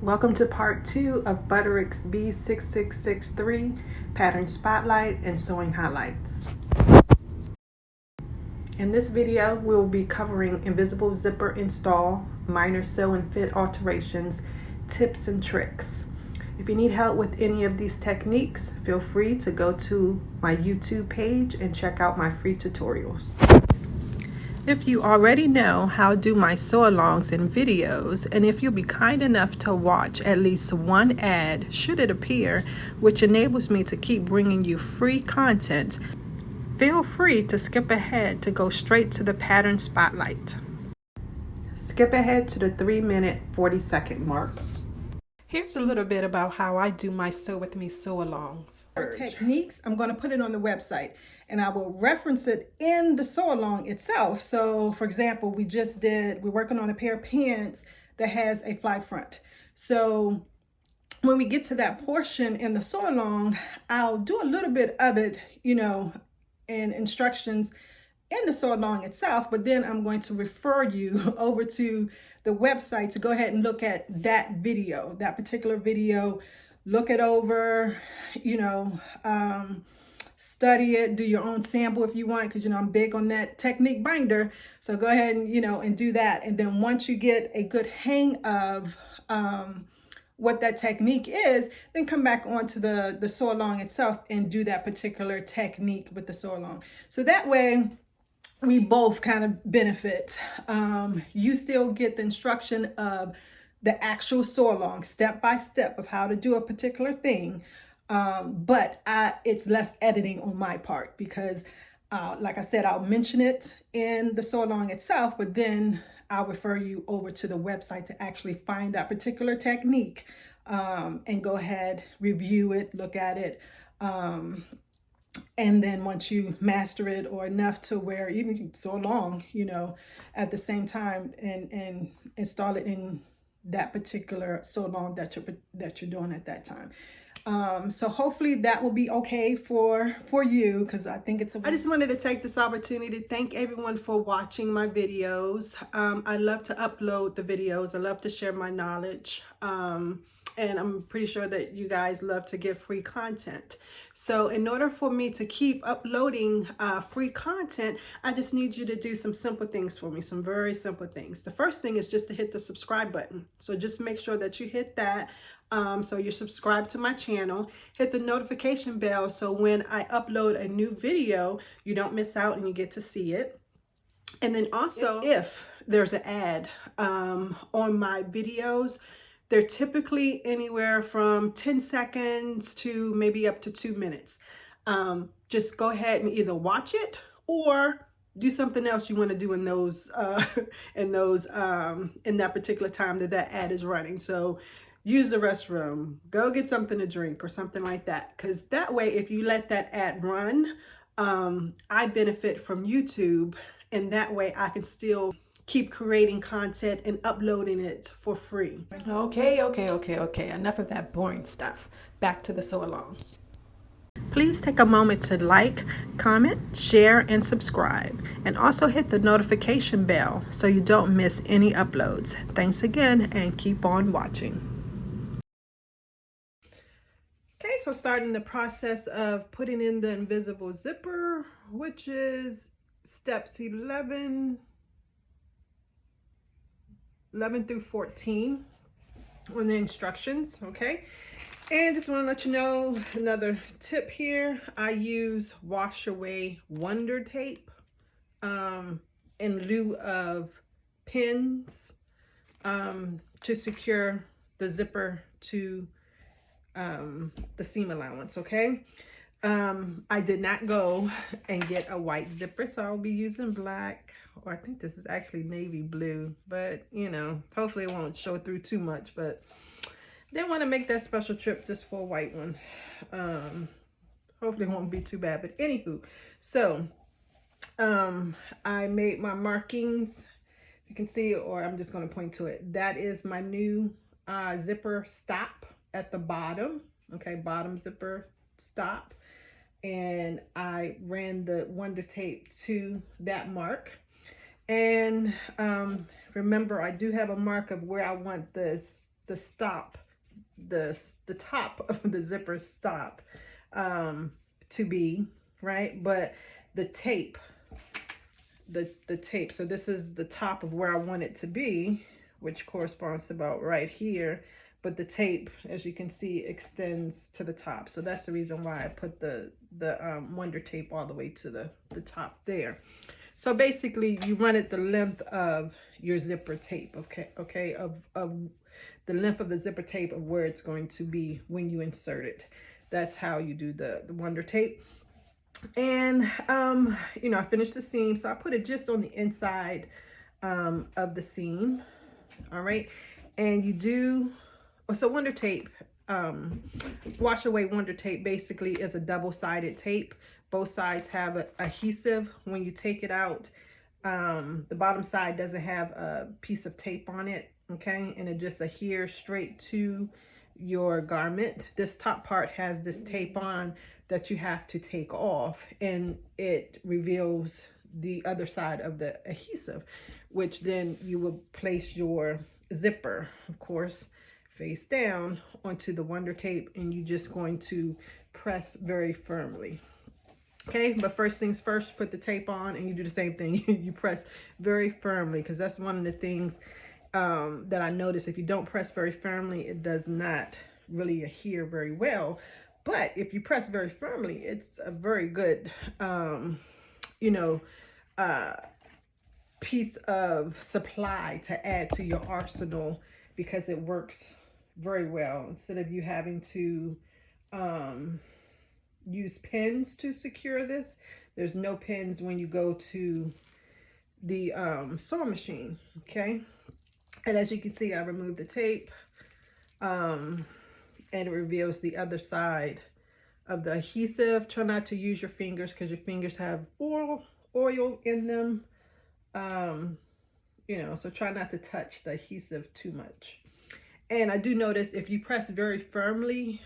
Welcome to part 2 of Butterick B6663 Pattern Spotlight and Sewing Highlights. In this video, we will be covering invisible zipper install, minor sew and fit alterations, tips and tricks. If you need help with any of these techniques, feel free to go to my YouTube page and check out my free tutorials. If you already know how to do my sew-alongs and videos, and if you'll be kind enough to watch at least one ad, should it appear, which enables me to keep bringing you free content, feel free to skip ahead to go straight to the pattern spotlight. Skip ahead to the 3-minute 40-second mark. Here's a little bit about how I do my Sew With Me sew-alongs. Techniques, I'm going to put it on the website and I will reference it in the sew-along itself. So for example, we're working on a pair of pants that has a fly front. So when we get to that portion in the sew-along, I'll do a little bit of it, in instructions in the sew-along itself, but then I'm going to refer you over to the website to go ahead and look at that video, that particular video, look it over, study it, do your own sample if you want, because I'm big on that technique binder. So go ahead and and do that. And then once you get a good hang of what that technique is, then come back onto the sew along itself and do that particular technique with the sew along. So that way we both kind of benefit. You still get the instruction of the actual sew along, step by step of how to do a particular thing. But it's less editing on my part because, like I said, I'll mention it in the sew along itself, but then I'll refer you over to the website to actually find that particular technique and go ahead, review it, look at it. And then once you master it or enough to where even you sew along, at the same time and install it in that particular sew along that you're doing at that time. So hopefully that will be okay for you, because I think I just wanted to take this opportunity to thank everyone for watching my videos. I love to upload the videos. I love to share my knowledge. And I'm pretty sure that you guys love to get free content. So in order for me to keep uploading free content, I just need you to do some simple things for me, some very simple things. The first thing is just to hit the subscribe button. So just make sure that you hit that. So you're subscribed to my channel. Hit the notification bell so when I upload a new video, you don't miss out and you get to see it. And then also, if there's an ad on my videos, they're typically anywhere from 10 seconds to maybe up to 2 minutes. Just go ahead and either watch it or do something else you want to do in those in that particular time that ad is running. So use the restroom, go get something to drink or something like that. Because that way, if you let that ad run, I benefit from YouTube, and that way I can still keep creating content and uploading it for free. Okay. Enough of that boring stuff. Back to the sew along. Please take a moment to like, comment, share, and subscribe. And also hit the notification bell so you don't miss any uploads. Thanks again and keep on watching. Okay, so starting the process of putting in the invisible zipper, which is steps 11 through 14 on the instructions. Okay, and just want to let you know another tip here. I use wash away wonder tape in lieu of pins to secure the zipper to the seam allowance. Okay, I did not go and get a white zipper, so I'll be using black, or I think this is actually navy blue, but hopefully it won't show through too much, but didn't want to make that special trip just for a white one. Hopefully it won't be too bad, but anywho, so I made my markings. You can see, or I'm just going to point to it. That is my new zipper stop at the bottom. Okay, bottom zipper stop, and I ran the wonder tape to that mark. And remember, I do have a mark of where I want this stop, the top of the zipper stop to be, right? But the tape, the tape, so this is the top of where I want it to be, which corresponds to about right here. But the tape, as you can see, extends to the top. So that's the reason why I put the Wonder Tape all the way to the top there. So basically, you run it the length of your zipper tape, okay, of the length of the zipper tape of where it's going to be when you insert it. That's how you do the Wonder Tape. And you know, I finished the seam, so I put it just on the inside of the seam. All right, and you do. So Wonder Tape, wash away Wonder Tape basically is a double-sided tape. Both sides have a adhesive. When you take it out, the bottom side doesn't have a piece of tape on it, okay? And it just adheres straight to your garment. This top part has this tape on that you have to take off, and it reveals the other side of the adhesive, which then you will place your zipper, of course, face down onto the Wonder Tape, and you're just going to press very firmly. Okay, but first things first, put the tape on, and you do the same thing. You press very firmly, because that's one of the things that I noticed. If you don't press very firmly, it does not really adhere very well. But if you press very firmly, it's a very good, you know, piece of supply to add to your arsenal, because it works very well. Instead of you having to use pins to secure this, there's no pins when you go to the sewing machine, okay? And as you can see, I removed the tape, and it reveals the other side of the adhesive. Try not to use your fingers, because your fingers have oil in them, you know, so try not to touch the adhesive too much. And I do notice if you press very firmly,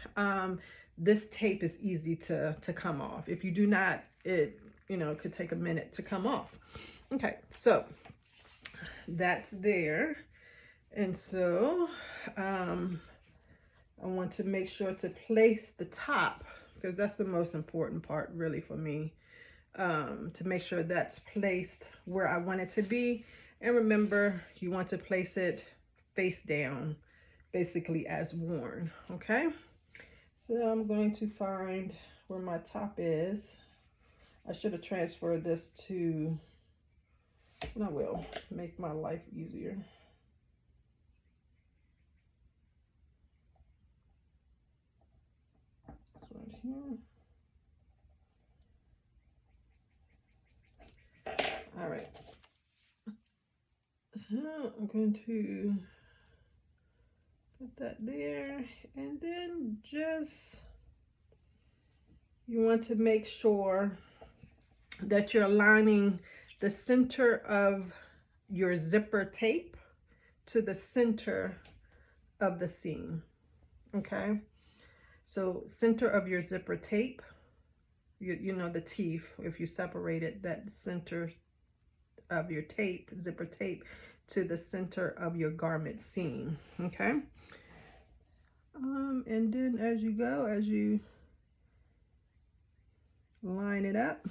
this tape is easy to come off. If you do not, it, you know, could take a minute to come off. Okay, so that's there. And so I want to make sure to place the top, because that's the most important part really for me, to make sure that's placed where I want it to be. And remember, you want to place it face down, basically as worn, okay? So I'm going to find where my top is. I should have transferred this to, and I will make my life easier. It's right here. All right. So I'm going to put that there, and then just, you want to make sure that you're aligning the center of your zipper tape to the center of the seam, okay? So center of your zipper tape, you know, the teeth, if you separate it, that center of your tape, zipper tape, to the center of your garment seam, okay? And then as you go, as you line it up,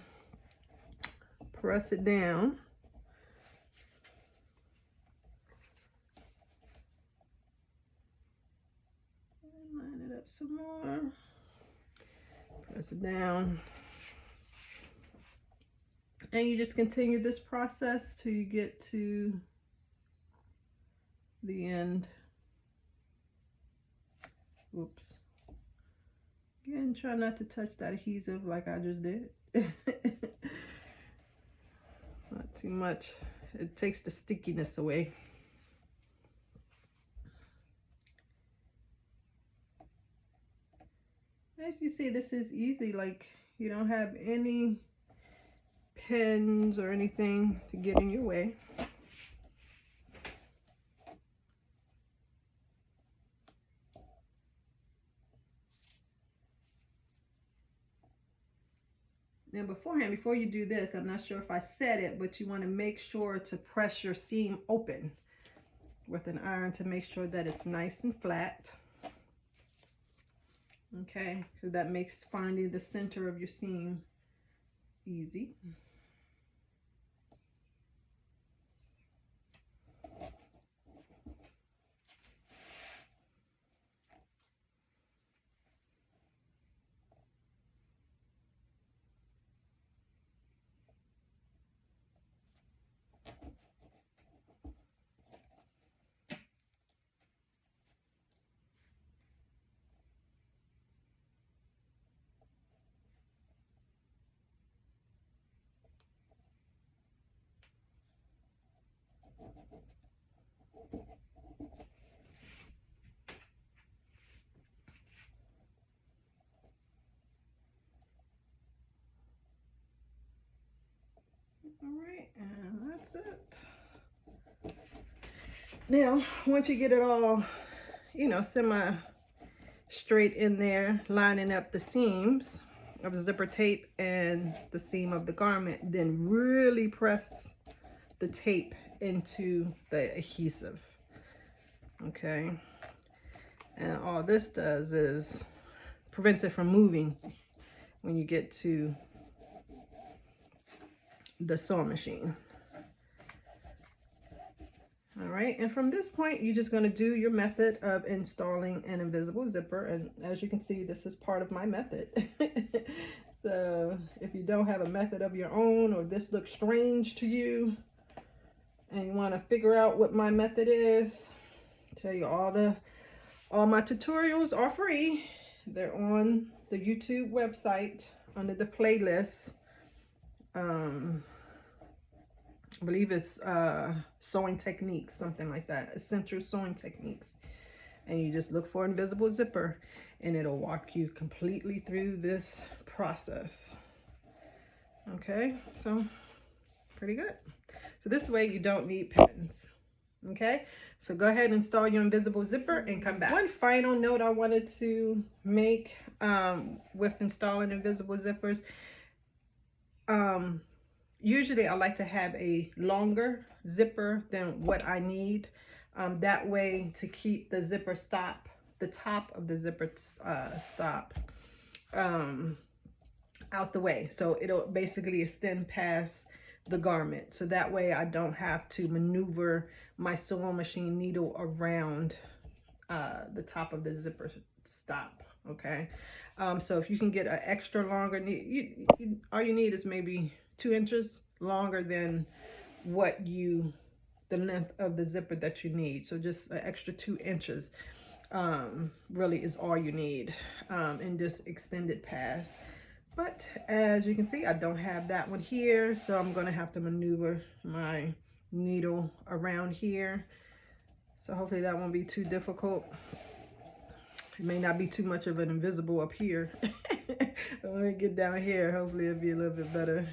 press it down. Line it up some more. Press it down. And you just continue this process till you get to the end. Oops. Again, try not to touch that adhesive like I just did. Not too much. It takes the stickiness away. As you see, this is easy. Like, you don't have any pins or anything to get in your way. Now beforehand, before you do this, I'm not sure if I said it, but you want to make sure to press your seam open. with an iron to make sure that it's nice and flat. Okay, so that makes finding the center of your seam easy. All right, and that's it. Now, once you get it all, you know, semi straight in there, lining up the seams of zipper tape and the seam of the garment, then really press the tape into the adhesive. Okay, and all this does is prevents it from moving when you get to the sewing machine. All right, and from this point, you're just going to do your method of installing an invisible zipper. And as you can see, this is part of my method. So if you don't have a method of your own, or this looks strange to you and you want to figure out what my method is, I tell you, all my tutorials are free. They're on the YouTube website under the playlist. I believe it's sewing techniques, something like that, essential sewing techniques. And you just look for invisible zipper and it'll walk you completely through this process. Okay, so pretty good. So this way you don't need pins. Okay, so go ahead and install your invisible zipper and come back. One final note I wanted to make with installing invisible zippers. Usually I like to have a longer zipper than what I need. That way to keep the zipper stop, the top of the zipper stop out the way. So it'll basically extend past the garment. So that way I don't have to maneuver my sewing machine needle around the top of the zipper stop. Okay. So if you can get an extra longer, all you need is maybe 2 inches longer than what the length of the zipper that you need. So just an extra 2 inches really is all you need, and just extend it past. But as you can see, I don't have that one here, so I'm going to have to maneuver my needle around here. So hopefully that won't be too difficult. It may not be too much of an invisible up here. When we get down here, hopefully it'll be a little bit better.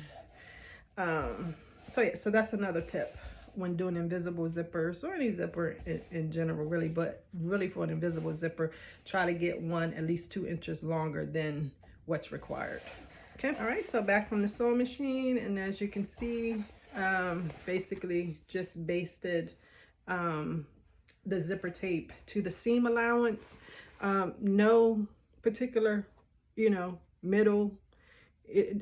So yeah, so that's another tip when doing invisible zippers, or any zipper in general, really, but really for an invisible zipper, try to get one at least 2 inches longer than what's required. Okay, all right, so back from the sewing machine, and as you can see, basically just basted the zipper tape to the seam allowance. No particular, middle,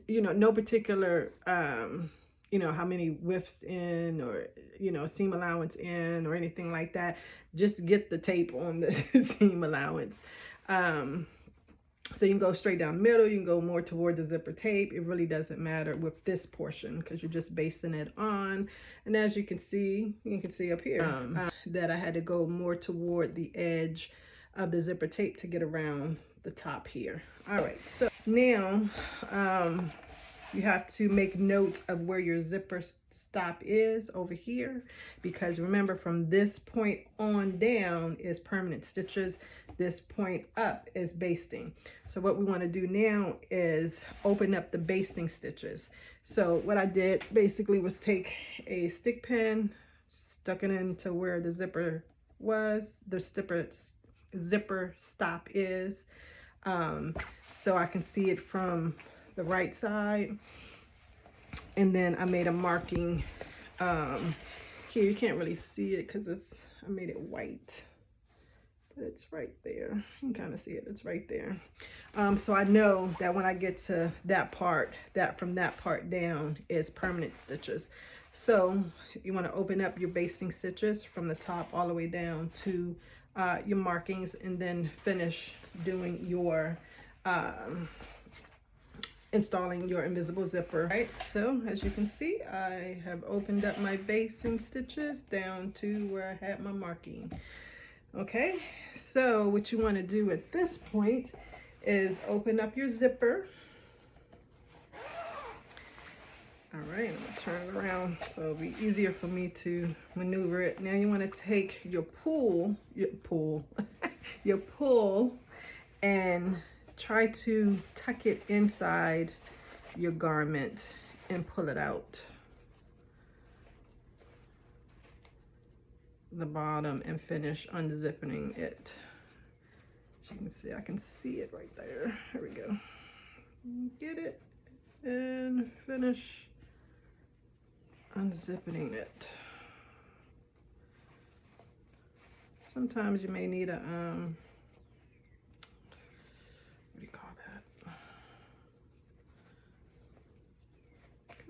no particular, how many widths in, or, seam allowance in, or anything like that. Just get the tape on the seam allowance. So you can go straight down the middle, you can go more toward the zipper tape. It really doesn't matter with this portion because you're just basting it on. And as you can see up here, that I had to go more toward the edge of the zipper tape to get around the top here. All right, so now you have to make note of where your zipper stop is over here, because remember, from this point on down is permanent stitches. This point up is basting. So what we want to do now is open up the basting stitches. So what I did basically was take a stick pin, stuck it into where the zipper was, the zipper stop is, so I can see it from the right side. And then I made a marking here. You can't really see it because I made it white, but it's right there. You can kind of see it, it's right there. So I know that when I get to that part, that from that part down is permanent stitches. So you want to open up your basting stitches from the top all the way down to your markings, and then finish doing your installing your invisible zipper. Right, so as you can see, I have opened up my basting stitches down to where I had my marking. Okay, so what you want to do at this point is open up your zipper. All right, I'm gonna turn it around so it'll be easier for me to maneuver it. Now you want to take your pull, your pull, and try to tuck it inside your garment and pull it out the bottom and finish unzipping it. As you can see, I can see it right there. There we go. Get it and finish unzipping it. Sometimes you may need a what do you call that?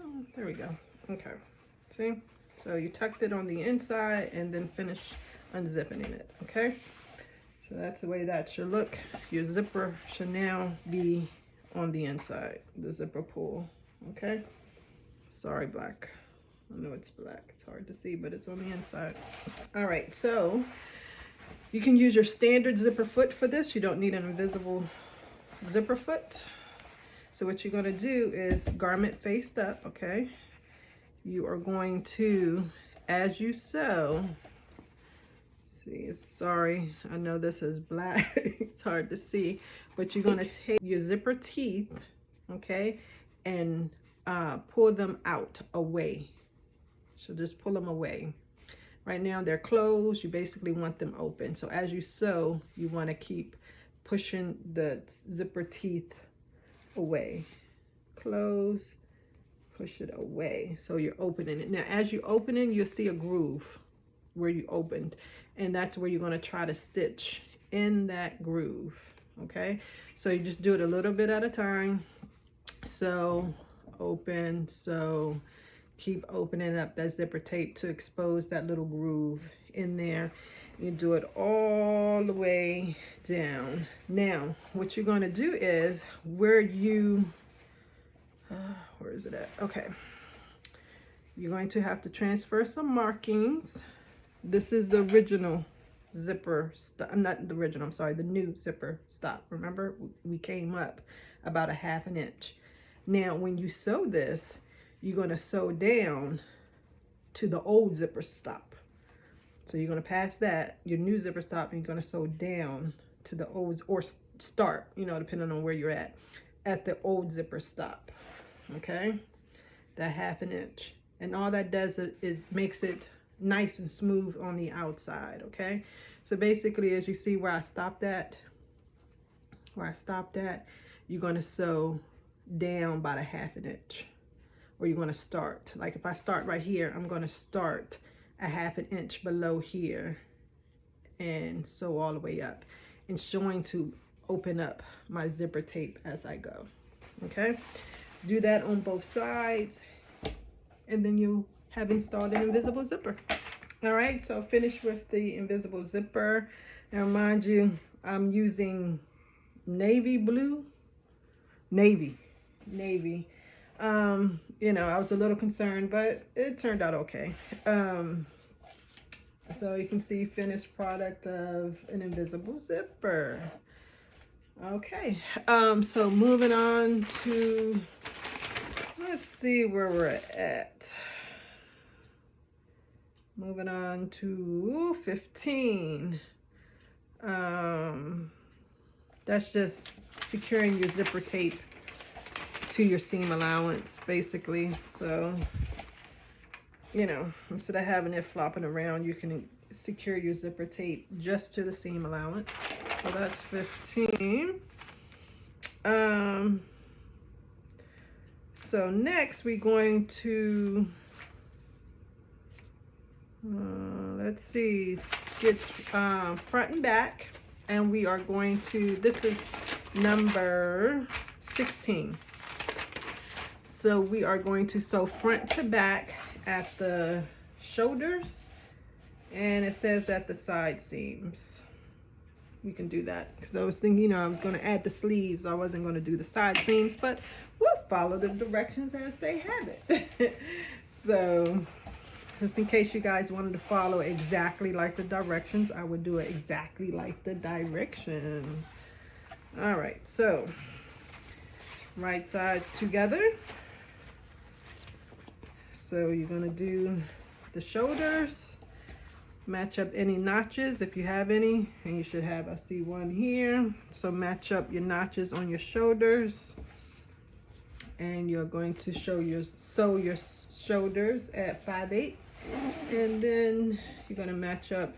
Oh, there we go. Okay, see? So you tucked it on the inside and then finish unzipping it, okay? So that's the way that should look. Your zipper should now be on the inside, the zipper pull, okay? Sorry, black. I know it's black, it's hard to see, but it's on the inside. All right, so you can use your standard zipper foot for this. You don't need an invisible zipper foot. So what you're gonna do is garment faced up, okay? You are going to, as you sew, see, sorry, I know this is black, it's hard to see, but you're gonna take your zipper teeth, okay, and pull them out, away. So just pull them away. Right now they're closed, you basically want them open. So as you sew, you wanna keep pushing the zipper teeth away. Close, push it away, so you're opening it. Now as you open it, you'll see a groove where you opened, and that's where you're going to try to stitch in that groove, okay? So you just do it a little bit at a time. So open, so keep opening up that zipper tape to expose that little groove in there. You do it all the way down. Now what you're going to do is where you where is it at? Okay, you're going to have to transfer some markings. This is the original zipper stop. I'm not the original, I'm sorry, the new zipper stop. Remember, we came up about 1/2 inch. Now when you sew this, you're going to sew down to the old zipper stop. So you're going to pass that, your new zipper stop, and you're going to sew down to the old, or start, you know, depending on where you're at the old zipper stop. Okay, that 1/2 inch, and all that does is makes it nice and smooth on the outside. Okay, so basically, as you see where I stopped at, you're going to sew down about 1/2 inch, or you're going to start, like if I start right here, I'm going to start 1/2 inch below here and sew all the way up, and showing to open up my zipper tape as I go. Okay, do that on both sides, and then you have installed an invisible zipper. All right, so finish with the invisible zipper. Now mind you, I'm using navy blue, navy. You know, I was a little concerned, but it turned out okay. So you can see finished product of an invisible zipper. Okay, so moving on to, let's see where we're at. Moving on to 15. That's just securing your zipper tape to your seam allowance, basically. So, you know, instead of having it flopping around, you can secure your zipper tape just to the seam allowance. So that's 15. So next we're going to, Let's see, get front and back, and we are going to, this is number 16. So we are going to sew front to back at the shoulders, and it says at the side seams. We can do that because I was thinking, you know, I was going to add the sleeves. I wasn't going to do the side seams, but we'll follow the directions as they have it. So just in case you guys wanted to follow exactly like the directions, I would do it exactly like the directions. All right, so right sides together. So you're going to do the shoulders, match up any notches if you have any, and you should have, I see one here. So match up your notches on your shoulders, and you're going to sew your shoulders at 5/8, and then you're going to match up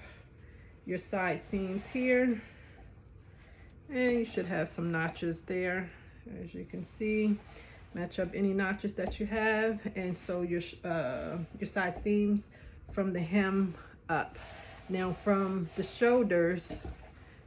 your side seams here, and you should have some notches there, as you can see. Match up any notches that you have, and sew your side seams from the hem up. Now from the shoulders,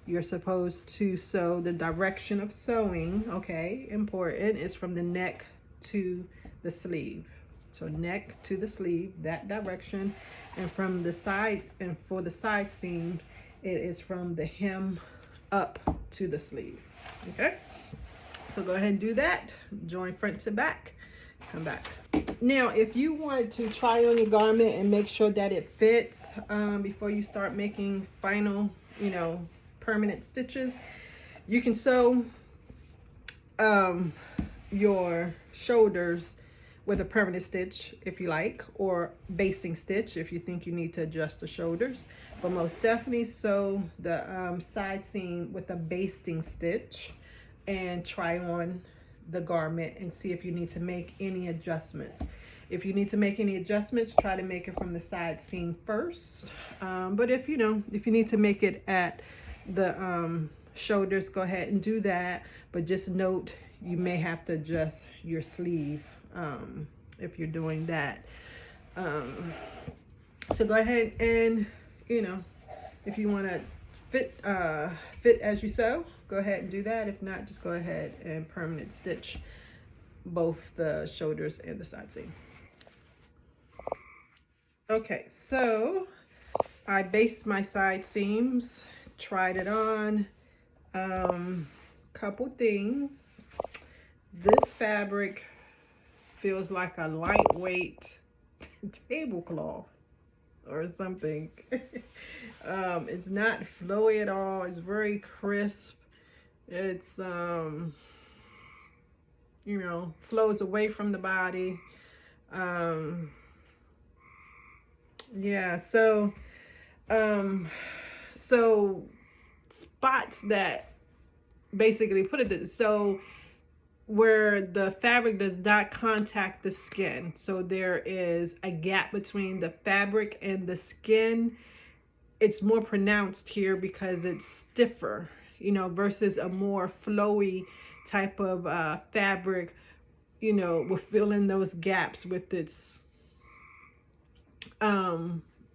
you're supposed to sew the direction of sewing, okay, important, is from the neck to the sleeve. So neck to the sleeve, that direction. And from the side, and for the side seam, it is from the hem up to the sleeve, okay? So go ahead and do that. Join front to back, come back. Now, if you want to try on your garment and make sure that it fits before you start making final, you know, permanent stitches, you can sew your shoulders with a permanent stitch if you like, or basting stitch if you think you need to adjust the shoulders. But most definitely sew the side seam with a basting stitch and try on the garment and see if you need to make any adjustments. If you need to make any adjustments, try to make it from the side seam first. But if you need to make it at the shoulders, go ahead and do that. But just note, you may have to adjust your sleeve if you're doing that. So go ahead and, you know, if you want to fit as you sew, go ahead and do that. If not, just go ahead and permanent stitch both the shoulders and the side seam. Okay, so I basted my side seams, tried it on. Couple things. This fabric feels like a lightweight tablecloth or something. It's not flowy at all. It's very crisp. It's you know, flows away from the body. Yeah, so so spots that basically put it, so where the fabric does not contact the skin, so there is a gap between the fabric and the skin. It's more pronounced here because it's stiffer, you know, versus a more flowy type of fabric, you know, will fill in those gaps with its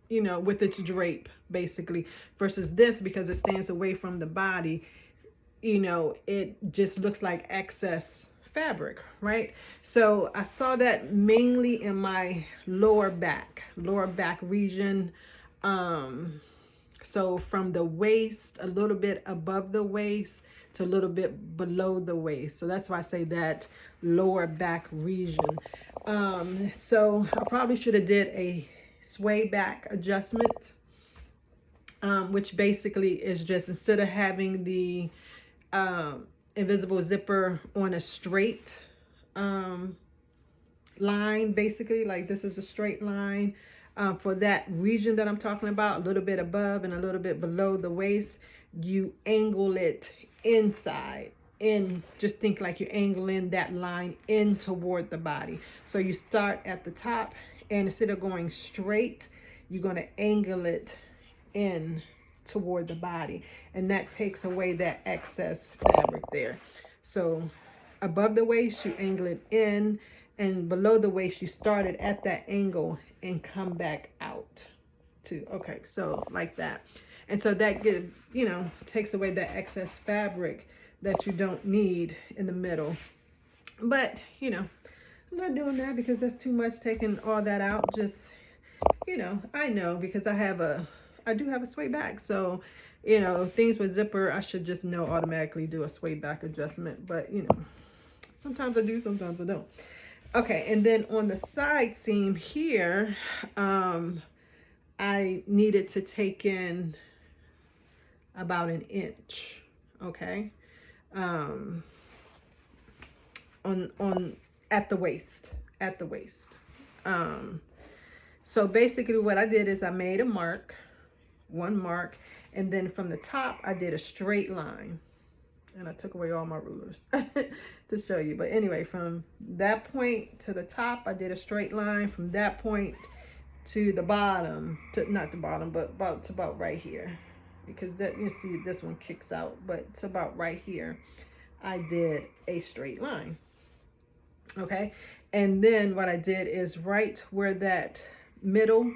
you know, with its drape basically, versus this, because it stands away from the body, you know, it just looks like excess fabric, right? So I saw that mainly in my lower back region. So from the waist, a little bit above the waist to a little bit below the waist. So that's why I say that lower back region. So I probably should have did a sway back adjustment, which basically is just, instead of having the invisible zipper on a straight line, basically like this is a straight line, for that region that I'm talking about, a little bit above and a little bit below the waist, you angle it inside in, just think like you angle in that line in toward the body. So you start at the top, and instead of going straight, you're going to angle it in toward the body, and that takes away that excess fabric there. So above the waist, you angle it in, and below the waist, you started at that angle and come back out 2. Okay, so like that. And so that gives, you know, takes away that excess fabric that you don't need in the middle. But, you know, I'm not doing that because that's too much, taking all that out. Just, you know, I know because I do have a sway back. So, you know, things with zipper, I should just know automatically do a sway back adjustment. But, you know, sometimes I do, sometimes I don't. Okay, and then on the side seam here, I needed to take in about 1 inch, okay, on at the waist. So basically what I did is I made a mark, 1 mark, and then from the top I did a straight line, and I took away all my rulers to show you. But anyway, from that point to the top I did a straight line. From that point to the bottom, to not the bottom, but about right here, because that, you see this one kicks out, but it's about right here, I did a straight line. Okay, and then what I did is right where that middle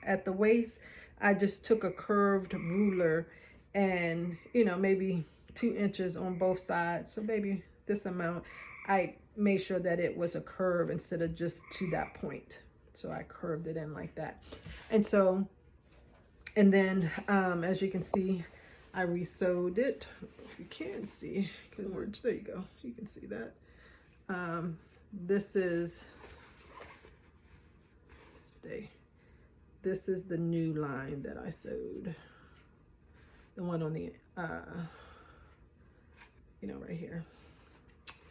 at the waist, I just took a curved ruler and, you know, maybe 2 inches on both sides, so maybe this amount, I made sure that it was a curve instead of just to that point. So I curved it in like that. And so, and then as you can see, I re-sewed it. If you can see, there you go, you can see that. This is the new line that I sewed, the one on the you know, right here.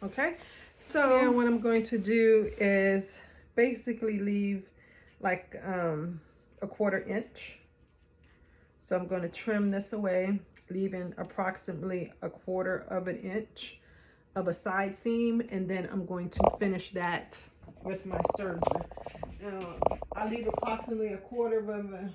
Okay, so yeah, what I'm going to do is basically leave like a 1/4 inch. So I'm going to trim this away, leaving approximately a 1/4 inch of a side seam, and then I'm going to finish that with my serger. Now I leave approximately a 1/4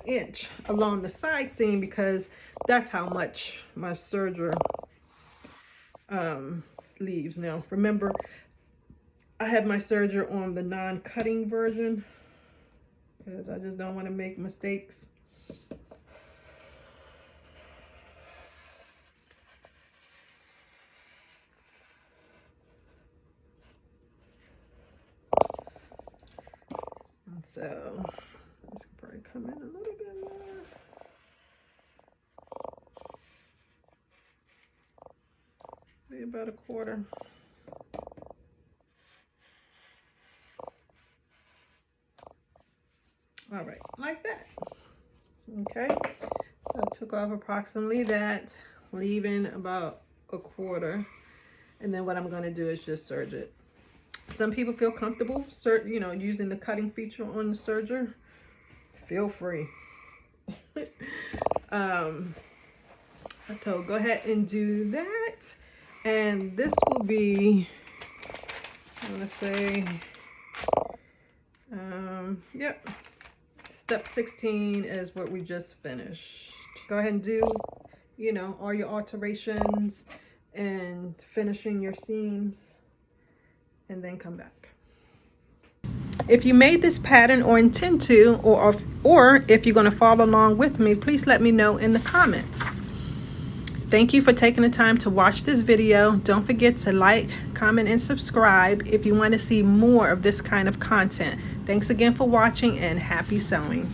inch along the side seam because that's how much my serger leaves. Now remember, I have my serger on the non-cutting version because I just don't want to make mistakes. So this could probably come in a little bit more. Maybe about a 1/4. All right, like that. Okay, so I took off approximately that, leaving about a 1/4. And then what I'm going to do is just serge it. Some people feel comfortable, you know, using the cutting feature on the serger. Feel free. So go ahead and do that. And this will be, I want to say, yep, step 16 is what we just finished. Go ahead and do, you know, all your alterations and finishing your seams, and then come back. If you made this pattern or intend to, or if you're going to follow along with me, please let me know in the comments. Thank you for taking the time to watch this video. Don't forget to like, comment, and subscribe if you want to see more of this kind of content. Thanks again for watching, and happy sewing.